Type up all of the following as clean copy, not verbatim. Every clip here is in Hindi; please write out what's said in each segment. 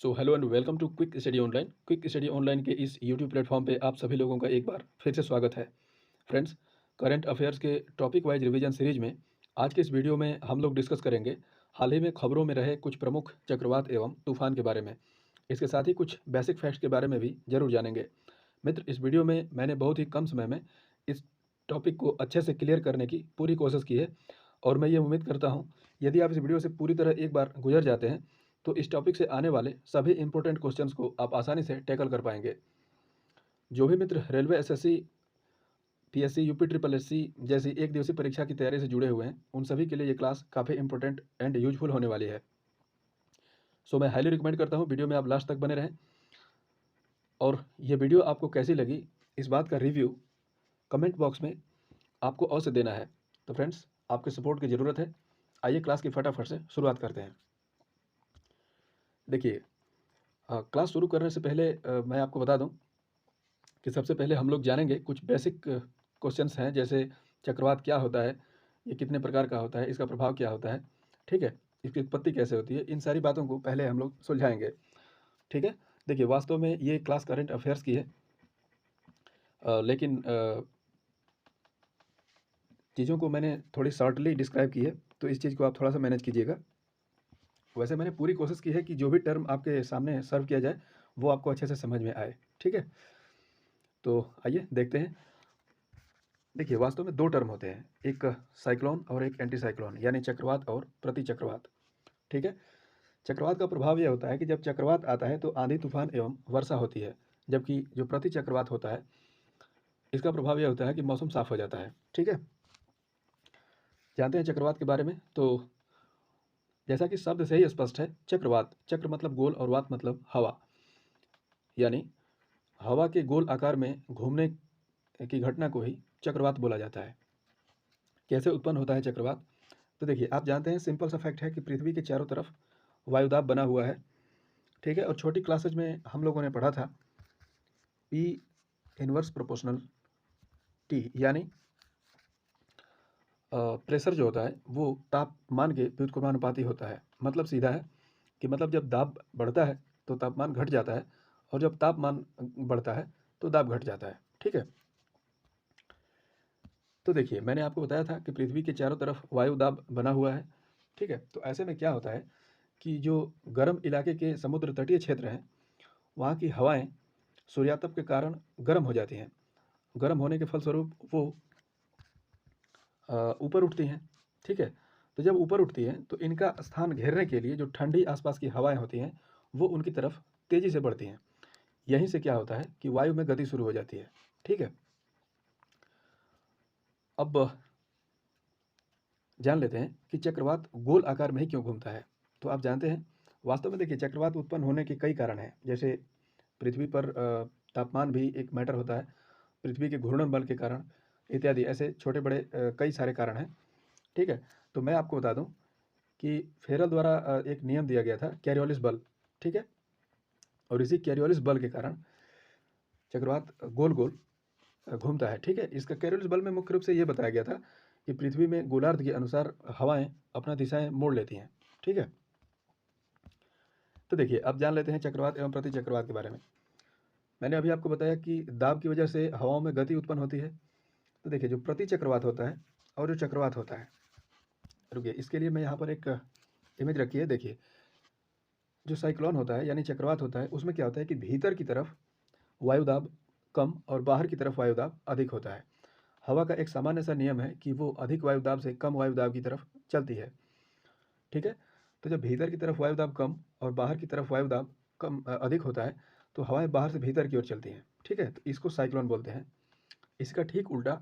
So hello and welcome to quick study online. Quick study online के इस यूट्यूब प्लेटफॉर्म पे आप सभी लोगों का एक बार फिर से स्वागत है। फ्रेंड्स, करंट अफेयर्स के टॉपिक वाइज रिवीजन सीरीज में आज के इस वीडियो में हम लोग डिस्कस करेंगे हाल ही में खबरों में रहे कुछ प्रमुख चक्रवात एवं तूफान के बारे में। इसके साथ ही कुछ बेसिक फैक्ट्स के बारे में भी जरूर जानेंगे। मित्र, इस वीडियो में मैंने बहुत ही कम समय में इस टॉपिक को अच्छे से क्लियर करने की पूरी कोशिश की है और मैं ये उम्मीद करता हूँ यदि आप इस वीडियो से पूरी तरह एक बार गुजर जाते हैं तो इस टॉपिक से आने वाले सभी इंपॉर्टेंट क्वेश्चंस को आप आसानी से टैकल कर पाएंगे। जो भी मित्र railway SSC, PSC, UP triple SC जैसी एक दिवसीय परीक्षा की तैयारी से जुड़े हुए हैं उन सभी के लिए ये क्लास काफ़ी इंपॉर्टेंट एंड यूजफुल होने वाली है। सो मैं हाईली रिकमेंड करता हूँ वीडियो में आप लास्ट तक बने रहें और ये वीडियो आपको कैसी लगी इस बात का रिव्यू कमेंट बॉक्स में आपको अवश्य देना है। तो फ्रेंड्स, आपके सपोर्ट की ज़रूरत है। आइए क्लास की फटाफट से शुरुआत करते हैं। देखिए, क्लास शुरू करने से पहले मैं आपको बता दूं कि सबसे पहले हम लोग जानेंगे कुछ बेसिक क्वेश्चंस हैं, जैसे चक्रवात क्या होता है, ये कितने प्रकार का होता है, इसका प्रभाव क्या होता है, ठीक है, इसकी उत्पत्ति कैसे होती है, इन सारी बातों को पहले हम लोग सुलझाएंगे। ठीक है। देखिए, वास्तव में ये क्लास करंट अफेयर्स की है, लेकिन चीज़ों को मैंने थोड़ी शॉर्टली डिस्क्राइब की है, तो इस चीज़ को आप थोड़ा सा मैनेज कीजिएगा। वैसे मैंने पूरी कोशिश की है कि जो भी टर्म आपके सामने सर्व किया जाए वो आपको अच्छे से समझ में आए। ठीक है, तो आइए देखते हैं। देखिए, वास्तव में दो टर्म होते हैं, एक साइक्लोन और एक एंटी साइक्लोन, यानी चक्रवात और प्रति चक्रवात। ठीक है। चक्रवात का प्रभाव यह होता है कि जब चक्रवात आता है तो आंधी तूफान एवं वर्षा होती है, जबकि जो प्रति चक्रवात होता है इसका प्रभाव यह होता है कि मौसम साफ हो जाता है। ठीक है। जानते हैं चक्रवात के बारे में। तो जैसा कि शब्द से ही स्पष्ट है, चक्रवात, चक्र मतलब गोल और वात मतलब हवा, यानी हवा के गोल आकार में घूमने की घटना को ही चक्रवात बोला जाता है। कैसे उत्पन्न होता है चक्रवात? तो देखिए, आप जानते हैं, सिंपल सा फैक्ट है कि पृथ्वी के चारों तरफ वायुदाब बना हुआ है। ठीक है। और छोटी क्लासेज में हम लोगों ने पढ़ा था पी इनवर्स प्रोपोर्शनल टी, यानी प्रेशर जो होता है वो तापमान के व्युत्क्रमानुपाती होता है। मतलब सीधा है कि मतलब जब दाब बढ़ता है तो तापमान घट जाता है और जब तापमान बढ़ता है तो दाब घट जाता है। ठीक है। तो देखिए, मैंने आपको बताया था कि पृथ्वी के चारों तरफ वायु दाब बना हुआ है। ठीक है। तो ऐसे में क्या होता है कि जो गर्म इलाके के समुद्र तटीय क्षेत्र हैं वहाँ की हवाएं सूर्यातप के कारण गर्म हो जाती हैं। गर्म होने के फलस्वरूप वो ऊपर उठती हैं। ठीक है। तो जब ऊपर उठती हैं तो इनका स्थान घेरने के लिए जो ठंडी आसपास की हवाएं होती हैं वो उनकी तरफ तेज़ी से बढ़ती हैं। यहीं से क्या होता है कि वायु में गति शुरू हो जाती है। ठीक है। अब जान लेते हैं कि चक्रवात गोल आकार में ही क्यों घूमता है। तो आप जानते हैं, वास्तव में देखिए, चक्रवात उत्पन्न होने के कई कारण हैं। जैसे पृथ्वी पर तापमान भी एक मैटर होता है, पृथ्वी के घूर्णन बल के कारण इत्यादि, ऐसे छोटे बड़े कई सारे कारण हैं। ठीक है। तो मैं आपको बता दूं कि फेरल द्वारा एक नियम दिया गया था, कैरियोलिस बल। ठीक है। और इसी कैरियोलिस बल के कारण चक्रवात गोल गोल घूमता है। ठीक है। इसका कैरियोलिस बल में मुख्य रूप से ये बताया गया था कि पृथ्वी में गोलार्ध के अनुसार हवाएं अपना दिशाएं मोड़ लेती हैं। ठीक है। तो देखिए, अब जान लेते हैं चक्रवात एवं प्रति चक्रवात के बारे में। मैंने अभी आपको बताया कि दाब की वजह से हवाओं में गति उत्पन्न होती है। तो देखिए, जो प्रति चक्रवात होता है और जो चक्रवात होता है, रुकिए, इसके लिए मैं यहाँ पर एक इमेज रखी है। देखिए, जो साइक्लोन होता है यानी चक्रवात होता है उसमें क्या होता है कि भीतर की तरफ वायुदाब कम और बाहर की तरफ वायुदाब अधिक होता है। हवा का एक सामान्य सा नियम है कि वो अधिक वायुदाब से कम वायुदाब की तरफ चलती है। ठीक है। तो जब भीतर की तरफ वायुदाब कम और बाहर की तरफ वायुदाब अधिक होता है तो हवाएं बाहर से भीतर की ओर चलती हैं। ठीक है। तो इसको साइक्लोन बोलते हैं। इसका ठीक उल्टा,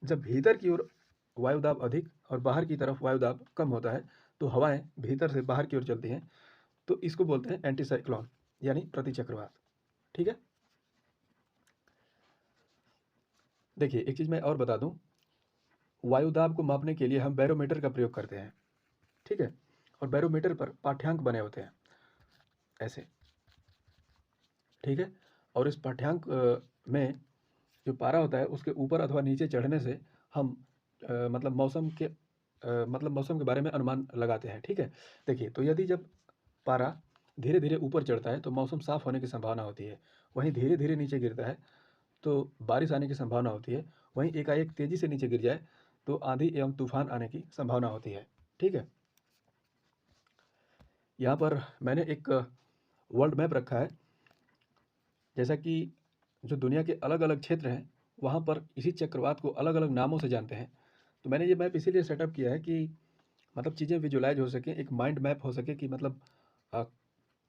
जब भीतर की ओर वायुदाब अधिक और बाहर की तरफ वायुदाब कम होता है तो हवाएं भीतर से बाहर की ओर चलती हैं। तो इसको बोलते हैं एंटी साइक्लोन, यानी प्रति चक्रवात। ठीक है। देखिए, एक चीज़ मैं और बता दूं, वायुदाब को मापने के लिए हम बैरोमीटर का प्रयोग करते हैं। ठीक है। और बैरोमीटर पर पाठ्यांक बने होते हैं ऐसे। ठीक है। और इस पाठ्यांक में जो पारा होता है उसके ऊपर अथवा नीचे चढ़ने से हम मतलब मौसम के बारे में अनुमान लगाते हैं। ठीक है। देखिए, तो यदि जब पारा धीरे धीरे ऊपर चढ़ता है तो मौसम साफ होने की संभावना होती है। वहीं धीरे धीरे नीचे गिरता है तो बारिश आने की संभावना होती है। वहीं एकाएक तेजी से नीचे गिर जाए तो आंधी एवं तूफान आने की संभावना होती है। ठीक है, यहाँ पर मैंने एक वर्ल्ड मैप रखा है, जैसा कि जो दुनिया के अलग अलग क्षेत्र हैं वहाँ पर इसी चक्रवात को अलग अलग नामों से जानते हैं। तो मैंने ये मैप इसीलिए सेटअप किया है कि मतलब चीज़ें विजुलाइज हो सकें, एक माइंड मैप हो सके कि मतलब अ,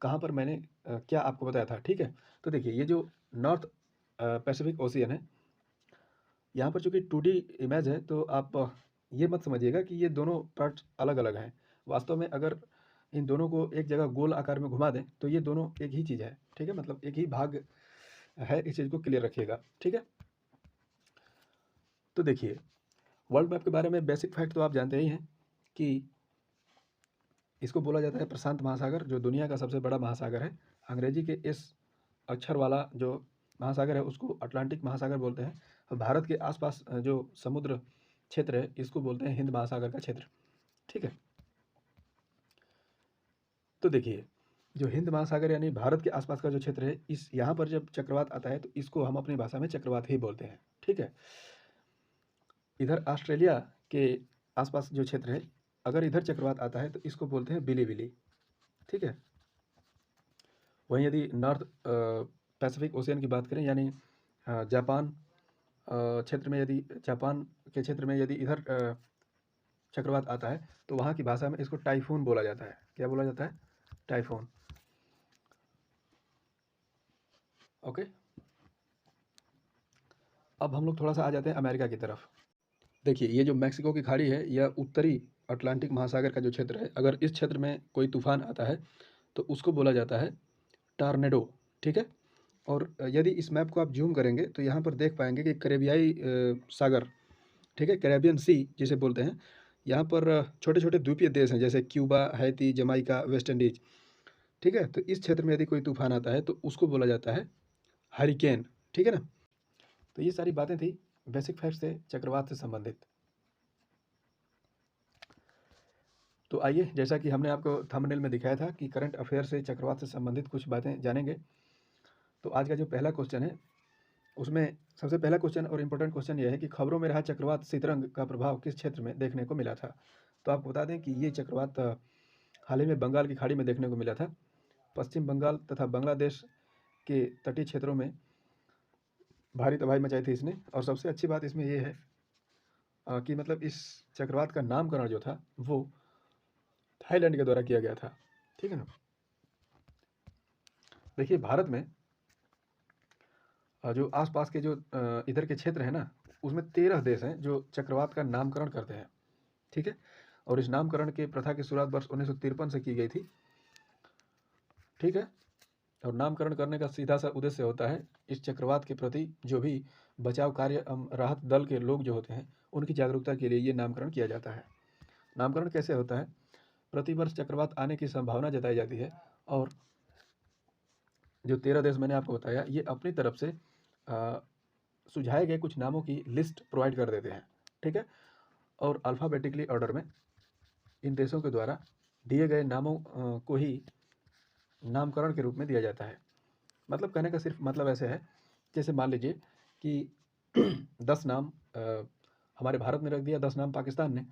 कहाँ पर मैंने क्या आपको बताया था। ठीक है, तो देखिए ये जो नॉर्थ पैसिफिक ओशियन है, यहाँ पर चूँकि 2D इमेज है तो आप ये मत समझिएगा कि ये दोनों पार्ट्स अलग अलग हैं। वास्तव में अगर इन दोनों को एक जगह गोल आकार में घुमा दें तो ये दोनों एक ही चीज़ है। ठीक है, मतलब एक ही भाग है, इस चीज़ को क्लियर रखिएगा। ठीक है, तो देखिए वर्ल्ड मैप के बारे में बेसिक फैक्ट तो आप जानते ही हैं कि इसको बोला जाता है प्रशांत महासागर, जो दुनिया का सबसे बड़ा महासागर है। अंग्रेजी के इस अक्षर वाला जो महासागर है उसको अटलांटिक महासागर बोलते हैं। और भारत के आसपास जो समुद्र क्षेत्र है इसको बोलते हैं हिंद महासागर का क्षेत्र। ठीक है, तो देखिए जो हिंद महासागर यानी भारत के आसपास का जो क्षेत्र है, इस यहाँ पर जब चक्रवात आता है तो इसको हम अपनी भाषा में चक्रवात ही बोलते हैं। ठीक है, इधर ऑस्ट्रेलिया के आसपास जो क्षेत्र है, अगर इधर चक्रवात आता है तो इसको बोलते हैं बिली बिली। ठीक है, वहीं यदि नॉर्थ पैसिफिक ओशियन की बात करें यानी जापान क्षेत्र में, यदि जापान के क्षेत्र में यदि इधर चक्रवात आता है तो वहाँ की भाषा में इसको टाइफून बोला जाता है। क्या बोला जाता है? टाइफून। ओके, अब हम लोग थोड़ा सा आ जाते हैं अमेरिका की तरफ। देखिए ये जो मैक्सिको की खाड़ी है यह उत्तरी अटलांटिक महासागर का जो क्षेत्र है, अगर इस क्षेत्र में कोई तूफान आता है तो उसको बोला जाता है टार्नेडो। ठीक है, और यदि इस मैप को आप जूम करेंगे तो यहाँ पर देख पाएंगे कि करेबियाई सागर, ठीक है, कैरेबियन सी जिसे बोलते हैं, यहाँ पर छोटे छोटे द्वीपीय देश हैं जैसे Cuba, Haiti, Jamaica, West Indies. ठीक है, तो इस क्षेत्र में यदि कोई तूफान आता है तो उसको बोला जाता है हरिकेन। ठीक है ना, तो ये सारी बातें थी बेसिक फैक्ट से चक्रवात से संबंधित। तो आइए, जैसा कि हमने आपको थंबनेल में दिखाया था कि करंट अफेयर से चक्रवात से संबंधित कुछ बातें जानेंगे। तो आज का जो पहला क्वेश्चन है उसमें सबसे पहला क्वेश्चन और इम्पोर्टेंट क्वेश्चन यह है कि खबरों में रहा चक्रवात सितरंग का प्रभाव किस क्षेत्र में देखने को मिला था। तो आपको बता दें कि ये चक्रवात हाल ही में बंगाल की खाड़ी में देखने को मिला था। पश्चिम बंगाल तथा बांग्लादेश के तटीय क्षेत्रों में भारी तबाही मचाई थी इसने। और सबसे अच्छी बात इसमें यह है कि मतलब इस चक्रवात का नामकरण जो था वो थाईलैंड के द्वारा किया गया था। ठीक है ना, देखिए भारत में जो आसपास के जो इधर के क्षेत्र है ना, उसमें 13 देश हैं जो चक्रवात का नामकरण करते हैं। ठीक है, और इस नामकरण के प्रथा की शुरुआत वर्ष 1953 से की गई थी। ठीक है, और नामकरण करने का सीधा सा उद्देश्य होता है इस चक्रवात के प्रति जो भी बचाव कार्य राहत दल के लोग जो होते हैं उनकी जागरूकता के लिए ये नामकरण किया जाता है। नामकरण कैसे होता है? प्रतिवर्ष चक्रवात आने की संभावना जताई जाती है और जो 13 देश मैंने आपको बताया ये अपनी तरफ से सुझाए गए कुछ नामों की लिस्ट प्रोवाइड कर देते हैं। ठीक है, और अल्फ़ाबेटिकली ऑर्डर में इन देशों के द्वारा दिए गए नामों को ही नामकरण के रूप में दिया जाता है। मतलब कहने का सिर्फ मतलब ऐसे है, जैसे मान लीजिए कि 10 नाम हमारे भारत ने रख दिया, 10 नाम पाकिस्तान ने।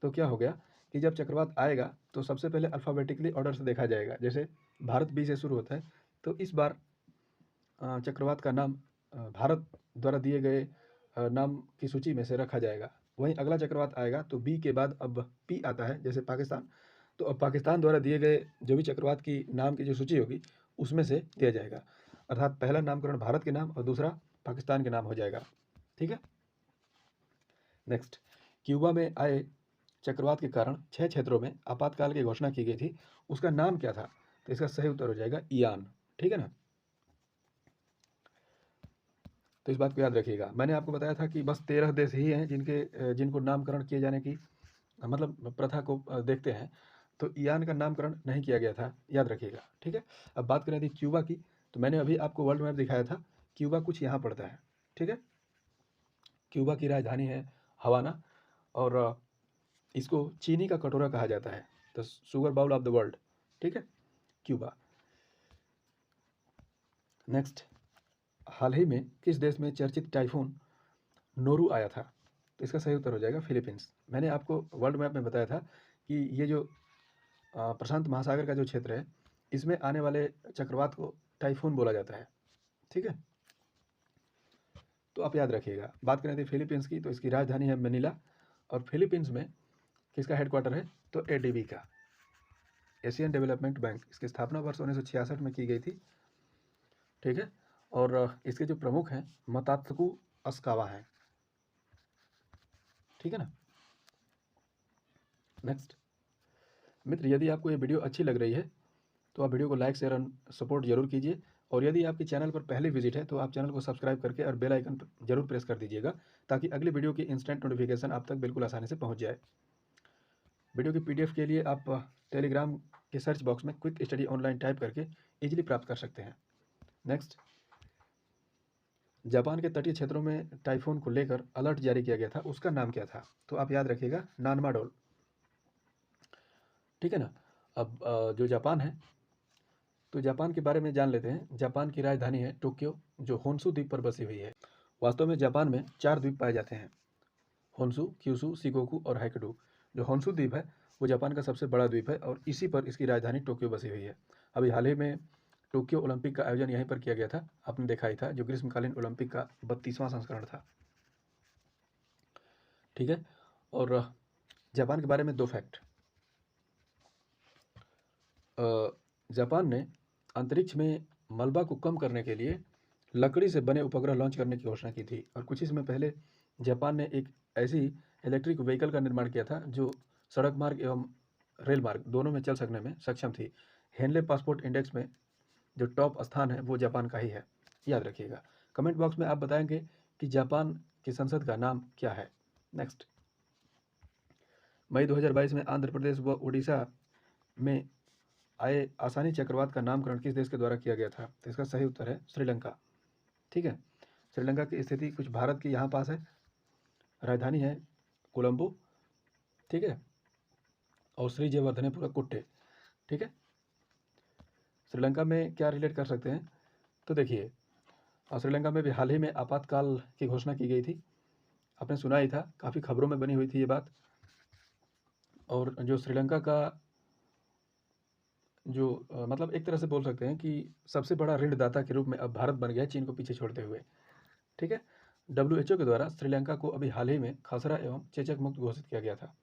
तो क्या हो गया कि जब चक्रवात आएगा तो सबसे पहले अल्फ़ाबेटिकली ऑर्डर से देखा जाएगा। जैसे भारत बी से शुरू होता है तो इस बार चक्रवात का नाम भारत द्वारा दिए गए नाम की सूची में से रखा जाएगा। वहीं अगला चक्रवात आएगा तो बी के बाद अब पी आता है, जैसे पाकिस्तान। तो अब पाकिस्तान द्वारा दिए गए जो भी चक्रवात की नाम की जो सूची होगी उसमें से दिया जाएगा। अर्थात पहला नामकरण भारत के नाम और दूसरा पाकिस्तान के नाम हो जाएगा। ठीक है, नेक्स्ट, क्यूबा में आए चक्रवात के कारण 6 क्षेत्रों में आपातकाल की घोषणा की गई थी, उसका नाम क्या था? तो इसका सही उत्तर हो जाएगा इयान। ठीक है ना, तो इस बात को याद रखिएगा। मैंने आपको बताया था कि बस 13 देश ही हैं जिनको नामकरण किए जाने की मतलब प्रथा को देखते हैं। तो इयान का नामकरण नहीं किया गया था, याद रखिएगा। ठीक है, अब बात करें यदि क्यूबा की, तो मैंने अभी आपको वर्ल्ड मैप दिखाया था। क्यूबा कुछ यहाँ पड़ता है। ठीक है, क्यूबा की राजधानी है हवाना और इसको चीनी का कटोरा कहा जाता है, the sugar bowl of the world. ठीक है, क्यूबा। नेक्स्ट, हाल ही में किस देश में चर्चित टाइफून नोरू आया था? तो इसका सही उत्तर हो जाएगा फिलीपींस। मैंने आपको वर्ल्ड मैप में बताया था कि ये जो प्रशांत महासागर का जो क्षेत्र है, इसमें आने वाले चक्रवात को टाइफून बोला जाता है। ठीक है, तो आप याद रखिएगा। बात करें थी फिलीपींस की, तो इसकी राजधानी है मनीला, और फिलीपींस में किसका हेडक्वार्टर है? तो एडीबी का, एशियन डेवलपमेंट बैंक। इसकी स्थापना वर्ष 1966 में की गई थी। ठीक है, और इसके जो प्रमुख हैं मतात्सुको अस्कावा हैं। ठीक है ना। नेक्स्ट मित्र, यदि आपको ये वीडियो अच्छी लग रही है तो आप वीडियो को लाइक शेयर और सपोर्ट जरूर कीजिए, और यदि आपके चैनल पर पहले विजिट है तो आप चैनल को सब्सक्राइब करके और बेल आइकन पर जरूर प्रेस कर दीजिएगा, ताकि अगली वीडियो की इंस्टेंट नोटिफिकेशन आप तक बिल्कुल आसानी से पहुंच जाए। वीडियो की पीडीएफ के लिए आप टेलीग्राम के सर्च बॉक्स में क्विक स्टडी ऑनलाइन टाइप करके इजीली प्राप्त कर सकते हैं। नेक्स्ट, जापान के तटीय क्षेत्रों में टाइफून को लेकर अलर्ट जारी किया गया था, उसका नाम क्या था? तो आप याद रखिएगा, नानमाडोल। ठीक है ना। अब जो जापान है, तो जापान के बारे में जान लेते हैं। जापान की राजधानी है टोक्यो, जो होन्शु द्वीप पर बसी हुई है। वास्तव में जापान में 4 द्वीप पाए जाते हैं, होन्शु, क्यूशु, शिकोकू और होक्काइडो। जो होन्शु द्वीप है वो जापान का सबसे बड़ा द्वीप है, और इसी पर इसकी राजधानी टोक्यो बसी हुई है। अभी हाल ही में टोक्यो ओलंपिक का आयोजन यहीं पर किया गया था, आपने देखा ही था, जो ग्रीष्मकालीन ओलंपिक का 32वां संस्करण था। ठीक है, और जापान के बारे में 2 फैक्ट। जापान ने अंतरिक्ष में मलबा को कम करने के लिए लकड़ी से बने उपग्रह लॉन्च करने की घोषणा की थी, और कुछ ही समय पहले जापान ने एक ऐसी इलेक्ट्रिक व्हीकल का निर्माण किया था जो सड़क मार्ग एवं रेल मार्ग दोनों में चल सकने में सक्षम थी। हेनले पासपोर्ट इंडेक्स में जो टॉप स्थान है वो जापान का ही है, याद रखिएगा। कमेंट बॉक्स में आप बताएंगे कि जापान की संसद का नाम क्या है। नेक्स्ट, मई 2022 में आंध्र प्रदेश व उड़ीसा में आए आसानी चक्रवात का नामकरण किस देश के द्वारा किया गया था? तो इसका सही उत्तर है श्रीलंका। ठीक है, श्रीलंका की स्थिति कुछ भारत के यहाँ पास है, राजधानी है कोलंबो। ठीक है, और श्री जयवर्धनेपुरा कुट्टे। ठीक है, श्रीलंका में क्या रिलेट कर सकते हैं? तो देखिए, श्रीलंका में भी हाल ही में आपातकाल की घोषणा की गई थी, आपने सुना ही था, काफ़ी खबरों में बनी हुई थी ये बात। और जो श्रीलंका का जो मतलब एक तरह से बोल सकते हैं कि सबसे बड़ा ऋणदाता के रूप में अब भारत बन गया है, चीन को पीछे छोड़ते हुए। ठीक है, WHO के द्वारा श्रीलंका को अभी हाल ही में खसरा एवं चेचक मुक्त घोषित किया गया था।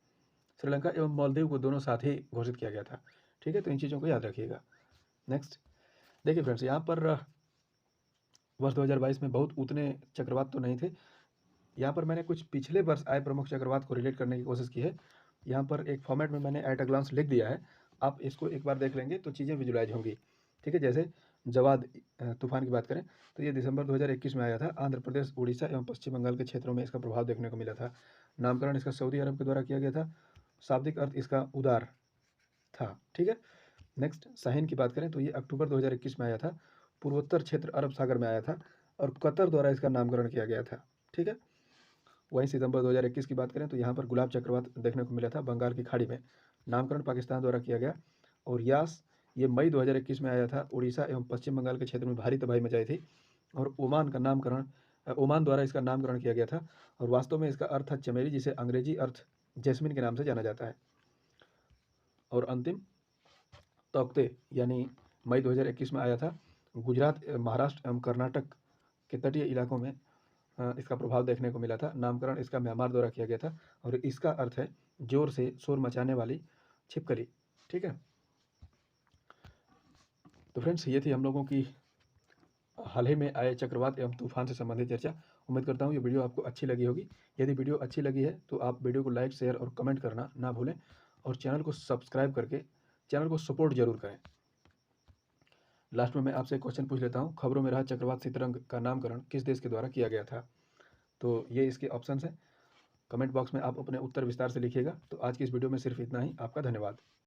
श्रीलंका एवं मालदीव को दोनों साथ ही घोषित किया गया था। ठीक है, तो इन चीज़ों को याद रखिएगा। नेक्स्ट, देखिए फ्रेंड्स, यहाँ पर वर्ष 2022 में बहुत उतने चक्रवात तो नहीं थे। यहाँ पर मैंने कुछ पिछले वर्ष आए प्रमुख चक्रवात को रिलेट करने की कोशिश की है। यहाँ पर एक फॉर्मेट में मैंने एट अ ग्लांस लिख दिया है, आप इसको एक बार देख लेंगे तो चीज़ें विजुलाइज होंगी। ठीक है, जैसे जवाद तूफान की बात करें तो ये दिसंबर 2021 में आया था। आंध्र प्रदेश, उड़ीसा एवं पश्चिम बंगाल के क्षेत्रों में इसका प्रभाव देखने को मिला था। नामकरण इसका सऊदी अरब के द्वारा किया गया था। शाब्दिक अर्थ इसका उदार था। ठीक है, नेक्स्ट, शाहीन की बात करें तो ये अक्टूबर 2021 में आया था। पूर्वोत्तर क्षेत्र अरब सागर में आया था, और कतर द्वारा इसका नामकरण किया गया था। ठीक है, वहीं सितंबर 2021 की बात करें तो यहाँ पर गुलाब चक्रवात देखने को मिला था बंगाल की खाड़ी में, नामकरण पाकिस्तान द्वारा किया गया। और यास, ये मई 2021 में आया था, उड़ीसा एवं पश्चिम बंगाल के क्षेत्र में भारी तबाही मचाई थी, और ओमान का नामकरण ओमान द्वारा इसका नामकरण किया गया था। और वास्तव में इसका अर्थ है चमेली, जिसे अंग्रेजी अर्थ जैस्मिन के नाम से जाना जाता है। और अंतिम, तौकते, यानी मई 2021 में आया था। गुजरात, महाराष्ट्र एवं कर्नाटक के तटीय इलाकों में इसका प्रभाव देखने को मिला था। नामकरण इसका म्यांमार द्वारा किया गया था, और इसका अर्थ है जोर से शोर मचाने वाली छिपकली। ठीक है, तो फ्रेंड्स, ये थी हम लोगों की हाल ही में आए चक्रवात एवं तूफान से संबंधित चर्चा। उम्मीद करता हूँ ये वीडियो आपको अच्छी लगी होगी। यदि वीडियो अच्छी लगी है तो आप वीडियो को लाइक, शेयर और कमेंट करना ना भूलें, और चैनल को सब्सक्राइब करके चैनल को सपोर्ट जरूर करें। लास्ट में मैं आपसे क्वेश्चन पूछ लेता हूँ, खबरों में रहा चक्रवात सितरंग का नामकरण किस देश के द्वारा किया गया था? तो ये इसके ऑप्शंस हैं। कमेंट बॉक्स में आप अपने उत्तर विस्तार से लिखिएगा। तो आज की इस वीडियो में सिर्फ इतना ही। आपका धन्यवाद।